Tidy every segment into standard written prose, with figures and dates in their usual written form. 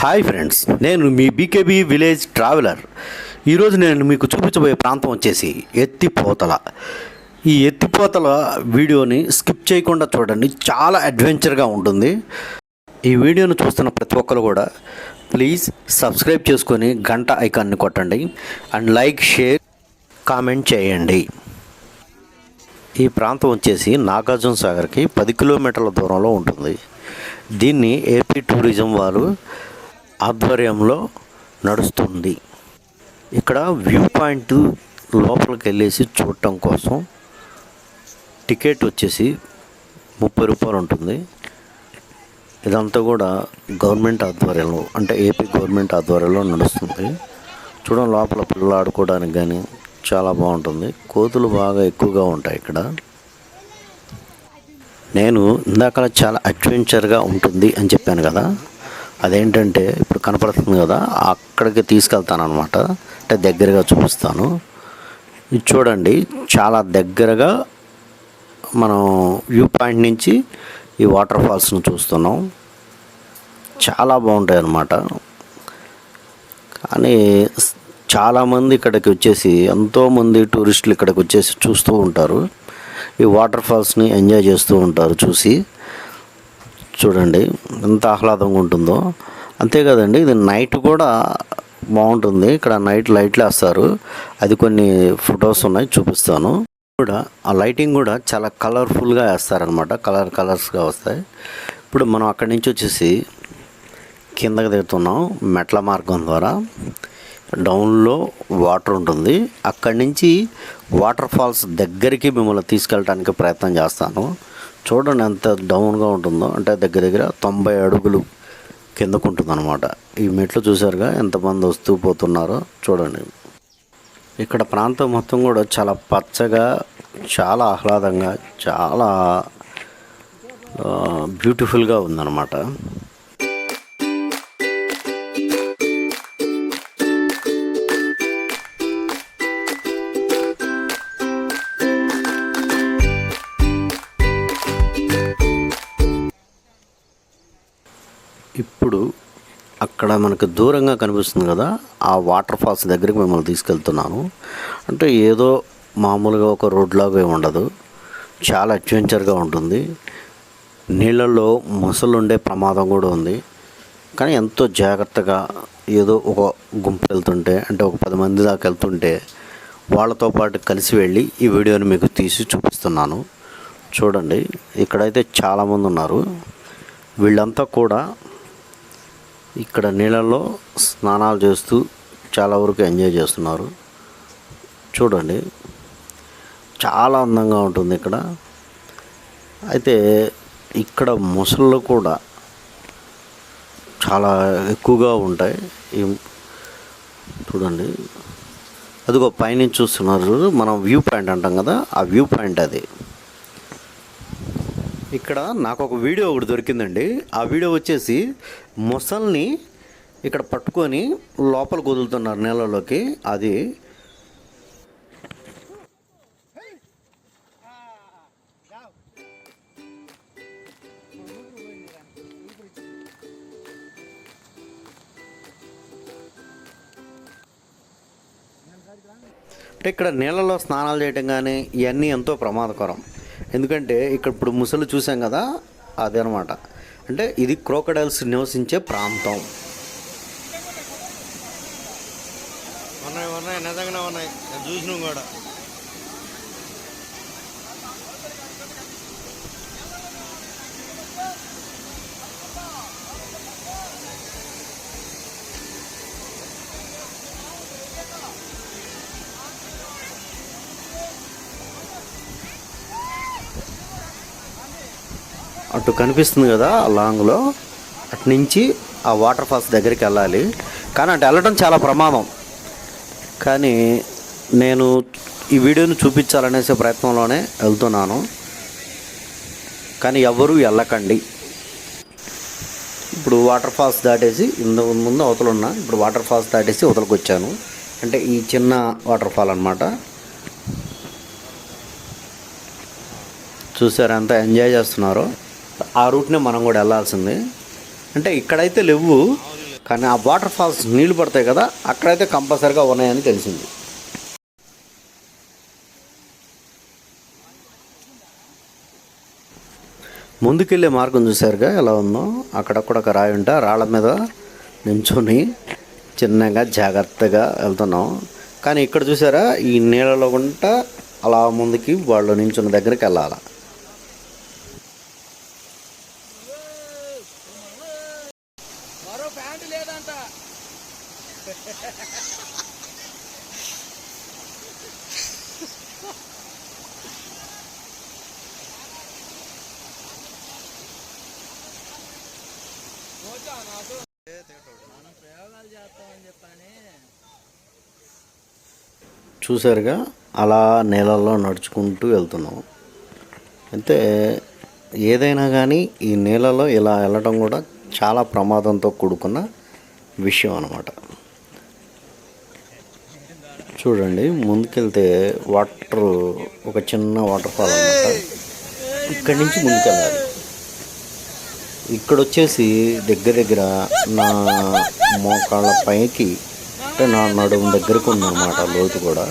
Hi friends, నేను మీ బీకేబీ village traveller. ఈరోజు నేను మీకు చూపించబోయే ప్రాంతం వచ్చేసి ఎత్తిపోతల. ఈ ఎత్తిపోతల వీడియోని స్కిప్ చేయకుండా చూడండి, చాలా అడ్వెంచర్గా ఉంటుంది. ఈ వీడియోను చూస్తున్న ప్రతి ఒక్కరు కూడా ప్లీజ్ సబ్స్క్రైబ్ చేసుకొని గంట ఐకాన్ని కొట్టండి అండ్ లైక్, షేర్, కామెంట్ చేయండి. ఈ ప్రాంతం వచ్చేసి నాగార్జున సాగర్కి 10 కిలోమీటర్ల దూరంలో ఉంటుంది. దీన్ని ఏపీ టూరిజం వారు ఆధ్వర్యంలో నడుస్తుంది. ఇక్కడ వ్యూ పాయింట్ లోపలికి వెళ్ళేసి చూడటం కోసం టికెట్ వచ్చేసి 30 రూపాయలు ఉంటుంది. ఇదంతా కూడా గవర్నమెంట్ ఆధ్వర్యంలో, అంటే ఏపీ గవర్నమెంట్ ఆధ్వర్యంలో నడుస్తుంది. చూడండి, లోపల పిల్లలు ఆడుకోవడానికి కానీ చాలా బాగుంటుంది. కోతులు బాగా ఎక్కువగా ఉంటాయి ఇక్కడ. నేను ఇందాక చాలా అడ్వెంచర్గా ఉంటుంది అని చెప్పాను కదా, అదేంటంటే ఇప్పుడు కనపడుతుంది కదా, అక్కడికి తీసుకెళ్తాను అనమాట. అంటే దగ్గరగా చూపిస్తాను. ఇది చూడండి, చాలా దగ్గరగా మనం వ్యూ పాయింట్ నుంచి ఈ వాటర్ ఫాల్స్ను చూస్తున్నాం. చాలా బాగుంటాయి అన్నమాట. కానీ చాలామంది ఇక్కడికి వచ్చేసి, ఎంతోమంది టూరిస్టులు ఇక్కడికి వచ్చేసి చూస్తూ ఉంటారు. ఈ వాటర్ ఫాల్స్ని ఎంజాయ్ చేస్తూ ఉంటారు. చూడండి ఎంత ఆహ్లాదంగా ఉంటుందో. అంతేకాదండి, ఇది నైట్ కూడా బాగుంటుంది. ఇక్కడ నైట్ లైట్లు వేస్తారు. అది కొన్ని ఫొటోస్ ఉన్నాయి, చూపిస్తాను. కూడా ఆ లైటింగ్ కూడా చాలా కలర్ఫుల్గా వేస్తారనమాట. కలర్స్గా వస్తాయి. ఇప్పుడు మనం అక్కడి నుంచి వచ్చేసి కిందకి దిగుతున్నాం మెట్ల మార్గం ద్వారా. డౌన్లో వాటర్ ఉంటుంది. అక్కడి నుంచి వాటర్ ఫాల్స్ దగ్గరికి మిమ్మల్ని తీసుకెళ్ళడానికి ప్రయత్నం చేస్తాను. చూడండి ఎంత డౌన్గా ఉంటుందో, అంటే దగ్గర 90 అడుగులు కిందకు ఉంటుంది అనమాట. ఈ మెట్లు చూసారుగా, ఎంతమంది వస్తూ పోతున్నారో చూడండి. ఇక్కడ ప్రాంతం మొత్తం కూడా చాలా పచ్చగా, చాలా ఆహ్లాదంగా, చాలా బ్యూటిఫుల్గా ఉందన్నమాట. ఇప్పుడు అక్కడ మనకు దూరంగా కనిపిస్తుంది కదా, ఆ వాటర్ ఫాల్స్ దగ్గరికి మిమ్మల్ని తీసుకెళ్తున్నాను. అంటే ఏదో మామూలుగా ఒక రోడ్లాగా ఉండదు, చాలా అడ్వెంచర్గా ఉంటుంది. నీళ్ళల్లో మొసలు ఉండే ప్రమాదం కూడా ఉంది. కానీ ఎంతో జాగ్రత్తగా, ఏదో ఒక గుంపు వెళ్తుంటే, అంటే ఒక 10 మంది దాకా వెళ్తుంటే వాళ్ళతో పాటు కలిసి వెళ్ళి ఈ వీడియోని మీకు తీసి చూపిస్తున్నాను. చూడండి, ఇక్కడైతే చాలామంది ఉన్నారు. వీళ్ళంతా కూడా ఇక్కడ నీళ్ళల్లో స్నానాలు చేస్తూ చాలా వరకు ఎంజాయ్ చేస్తున్నారు. చూడండి, చాలా అందంగా ఉంటుంది ఇక్కడ. అయితే ఇక్కడ మొసళ్ళు కూడా చాలా ఎక్కువగా ఉంటాయి. చూడండి, అదిగో పైనుంచి చూస్తున్నారు, మనం వ్యూ పాయింట్ అంటాం కదా, ఆ వ్యూ పాయింట్ అది. ఇక్కడ నాకు ఒక వీడియో ఒకటి దొరికిందండి. ఆ వీడియో వచ్చేసి మొసల్ని ఇక్కడ పట్టుకొని లోపలికి వదులుతున్నారు నీళ్ళలోకి. అది అంటే ఇక్కడ నీళ్ళలో స్నానాలు చేయటం కానీ ఇవన్నీ ఎంతో ప్రమాదకరం. ఎందుకంటే ఇక్కడ ఇప్పుడు ముసలు చూసాం కదా, అదే అనమాట. అంటే ఇది క్రోకడైల్స్ నివసించే ప్రాంతం. ఉన్నాయి నిజంగానే ఉన్నాయి, చూసినాం కూడా. అటు కనిపిస్తుంది కదా లాంగ్లో, అటు నుంచి ఆ వాటర్ ఫాల్స్ దగ్గరికి వెళ్ళాలి. కానీ అటు వెళ్ళడం చాలా ప్రమాదం. కానీ నేను ఈ వీడియోని చూపించాలనేసే ప్రయత్నంలోనే వెళ్తున్నాను. కానీ ఎవరూ వెళ్ళకండి. ఇప్పుడు వాటర్ ఫాల్స్ దాటేసి ముందు అవతల ఉన్నా, ఇప్పుడు వాటర్ ఫాల్స్ దాటేసి అవతలకు వచ్చాను. అంటే ఈ చిన్న వాటర్ ఫాల్ అనమాట. చూసారా ఎంత ఎంజాయ్ చేస్తున్నారో. ఆ రూట్నే మనం కూడా వెళ్ళాల్సింది. అంటే ఇక్కడైతే లేవు, కానీ ఆ వాటర్ ఫాల్స్ నీళ్లు పడతాయి కదా, అక్కడైతే కంపల్సరిగా ఉన్నాయని తెలిసింది. ముందుకెళ్ళే మార్గం చూసారుగా ఎలా ఉందో. అక్కడక్కడ ఒక రాయి ఉంటే రాళ్ళ మీద నించుని చిన్నగా జాగ్రత్తగా వెళ్తున్నాం. కానీ ఇక్కడ చూసారా, ఈ నీళ్ళలో గుంట అలా ముందుకి వాళ్ళు నించున్న దగ్గరికి వెళ్ళాలి. చూసారుగా అలా నీళ్ళల్లో నడుచుకుంటూ వెళ్తున్నాం. అయితే ఏదైనా కానీ ఈ నీళ్ళలో ఇలా వెళ్ళటం కూడా చాలా ప్రమాదంతో కూడుకున్న విషయం అన్నమాట. చూడండి, ముందుకెళ్తే వాటర్, ఒక చిన్న వాటర్ ఫాల్ అన్నమాట. ఇక్కడి నుంచి ముందుకెళ్ళాలి. ఇక్కడ వచ్చేసి దగ్గర నా మోకాళ్ళ పైకి, అంటే నా నడుము దగ్గరకు ఉందన్నమాట. లోతు కూడా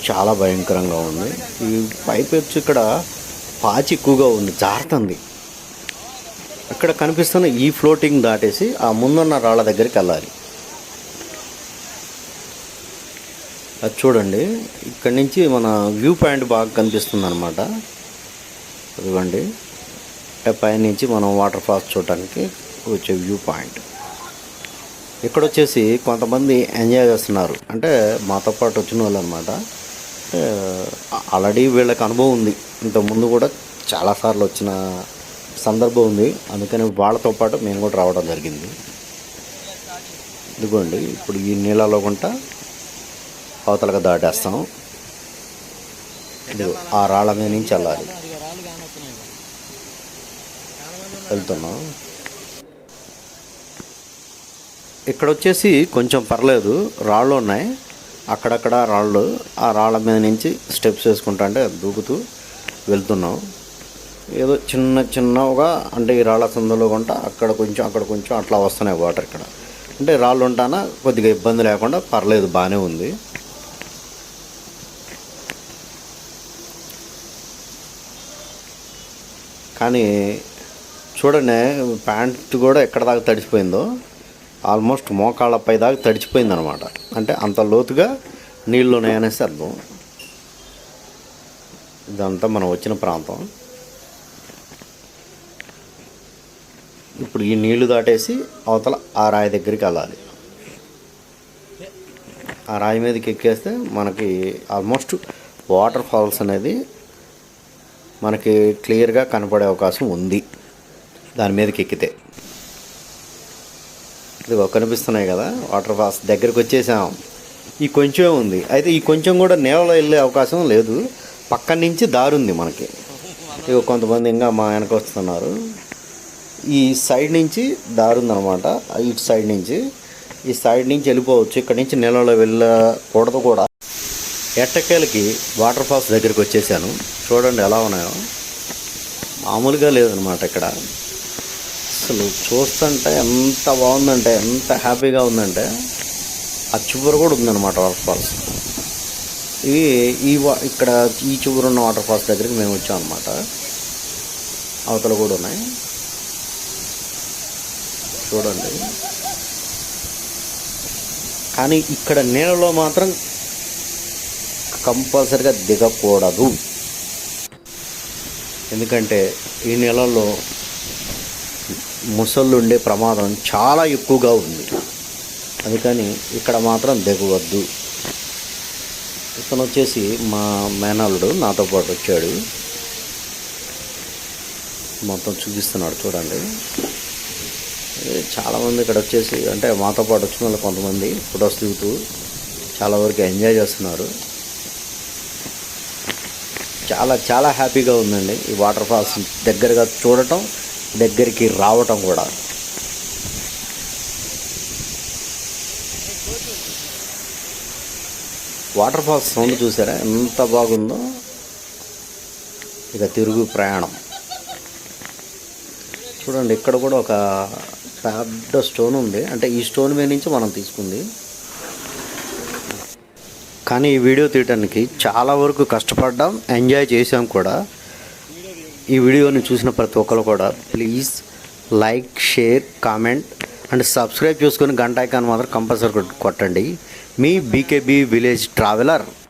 చాలా భయంకరంగా ఉంది. ఈ పైపు వచ్చి ఇక్కడ పాచి ఎక్కువగా ఉంది, జారుతుంది. ఇక్కడ కనిపిస్తున్న ఈ ఫ్లోటింగ్ దాటేసి ఆ ముందున్న రాళ్ళ దగ్గరికి వెళ్ళాలి. అది చూడండి, ఇక్కడి నుంచి మన వ్యూ పాయింట్ బాగా కనిపిస్తుంది అనమాట. ఇదిగోండి, అంటే పైనుంచి మనం వాటర్ ఫాల్స్ చూడటానికి వచ్చే వ్యూ పాయింట్. ఇక్కడ వచ్చేసి కొంతమంది ఎంజాయ్ చేస్తున్నారు, అంటే మాతో పాటు వచ్చిన వాళ్ళు అనమాట. ఆల్రెడీ వీళ్ళకి అనుభవం ఉంది, ఇంతకుముందు కూడా చాలాసార్లు వచ్చిన సందర్భం ఉంది. అందుకని వాళ్ళతో పాటు మేము కూడా రావడం జరిగింది. ఇదిగోండి, ఇప్పుడు ఈ నీళ్ళలో గుంట అవతలగా దాటేస్తాం. ఇది ఆ రాళ్ళ మీద నుంచి వెళ్ళాలి. వెళ్తున్నాం. ఇక్కడ వచ్చేసి కొంచెం పర్లేదు, రాళ్ళు ఉన్నాయి అక్కడక్కడ రాళ్ళు. ఆ రాళ్ళ మీద నుంచి స్టెప్స్ వేసుకుంటా అంటే దూకుతూ వెళ్తున్నాం. ఏదో చిన్నగా, అంటే ఈ రాళ్ళ సందులో కొంట అక్కడ కొంచెం అట్లా వస్తున్నాయి వాటర్. ఇక్కడ అంటే రాళ్ళు ఉంటానా కొద్దిగా ఇబ్బంది లేకుండా పర్లేదు, బాగానే ఉంది. కానీ చూడండి, ప్యాంట్ కూడా ఎక్కడ దాకా తడిచిపోయిందో, ఆల్మోస్ట్ మోకాళ్ళ పై దాకా తడిచిపోయింది అనమాట. అంటే అంత లోతుగా నీళ్ళు ఉన్నాయనేసి అర్థం. ఇదంతా మనం వచ్చిన ప్రాంతం. ఇప్పుడు ఈ నీళ్లు దాటేసి అవతల ఆ రాయి దగ్గరికి వెళ్ళాలి. ఆ రాయి మీదకి ఎక్కేస్తే మనకి ఆల్మోస్ట్ వాటర్ ఫాల్స్ అనేది మనకి క్లియర్గా కనపడే అవకాశం ఉంది దాని మీదకి ఎక్కితే. ఇదిగో కనిపిస్తున్నాయి కదా వాటర్ ఫాల్స్ దగ్గరికి వచ్చేసాం. ఈ కొంచెం ఉంది, అయితే ఈ కొంచెం కూడా నీళ్ళలో వెళ్ళే అవకాశం లేదు, పక్కన నుంచి దారి ఉంది మనకి. ఇగో కొంతమంది ఇంకా మా వెనక వస్తున్నారు. ఈ సైడ్ నుంచి దారి ఉందన్నమాట, ఇటు సైడ్ నుంచి. ఈ సైడ్ నుంచి వెళ్ళిపోవచ్చు, ఇక్కడ నుంచి నీళ్ళలో వెళ్ళకూడదు కూడా. ఎట్టకేలకి వాటర్ ఫాల్స్ దగ్గరికి వచ్చేసాను. చూడండి ఎలా ఉన్నాయో, మామూలుగా లేదనమాట. ఇక్కడ అసలు చూస్తుంటే ఎంత బాగుందంటే, ఎంత హ్యాపీగా ఉందంటే, ఆ చివరి కూడా ఉందన్నమాట వాటర్ ఫాల్స్. ఇక్కడ ఈ చివరి ఉన్న వాటర్ ఫాల్స్ దగ్గరికి మేము వచ్చాం అనమాట. అవతల కూడా ఉన్నాయి చూడండి. కానీ ఇక్కడ నీళ్ళలో మాత్రం కంపల్సరిగా దిగకూడదు, ఎందుకంటే ఈ నీళ్ళల్లో ముసళ్ళు ఉండే ప్రమాదం చాలా ఎక్కువగా ఉంది. అందుకని ఇక్కడ మాత్రం దిగవద్దు. ఇతను వచ్చేసి మా మేనల్లుడు నాతో పాటు వచ్చాడు, మొత్తం చూపిస్తున్నాడు చూడండి. చాలామంది ఇక్కడ వచ్చేసి, అంటే మాతో పాటు వచ్చిన వాళ్ళు కొంతమంది ఫొటోస్ దిగుతూ చాలా వరకు ఎంజాయ్ చేస్తున్నారు. చాలా హ్యాపీగా ఉందండి ఈ వాటర్ ఫాల్స్ దగ్గరగా చూడటం, దగ్గరికి రావటం కూడా. వాటర్ ఫాల్స్ సౌండ్ చూసారా ఎంత బాగుందో. ఇక తిరుగు ప్రయాణం చూడండి. ఇక్కడ కూడా ఒక పెద్ద స్టోన్ ఉంది, అంటే ఈ స్టోన్ మీద నుంచి మనం తీసుకుంది. కానీ ఈ వీడియో తీయడానికి చాలా వరకు కష్టపడ్డాం, ఎంజాయ్ చేసాం కూడా. ఈ వీడియోని చూసిన ప్రతి ఒక్కరు కూడా please like, share, comment and subscribe చేసుకొని గంట ఐకాన్ మాత్రం కంపల్సరీ కొట్టండి. మీ బీకేబీ విలేజ్ ట్రావెలర్.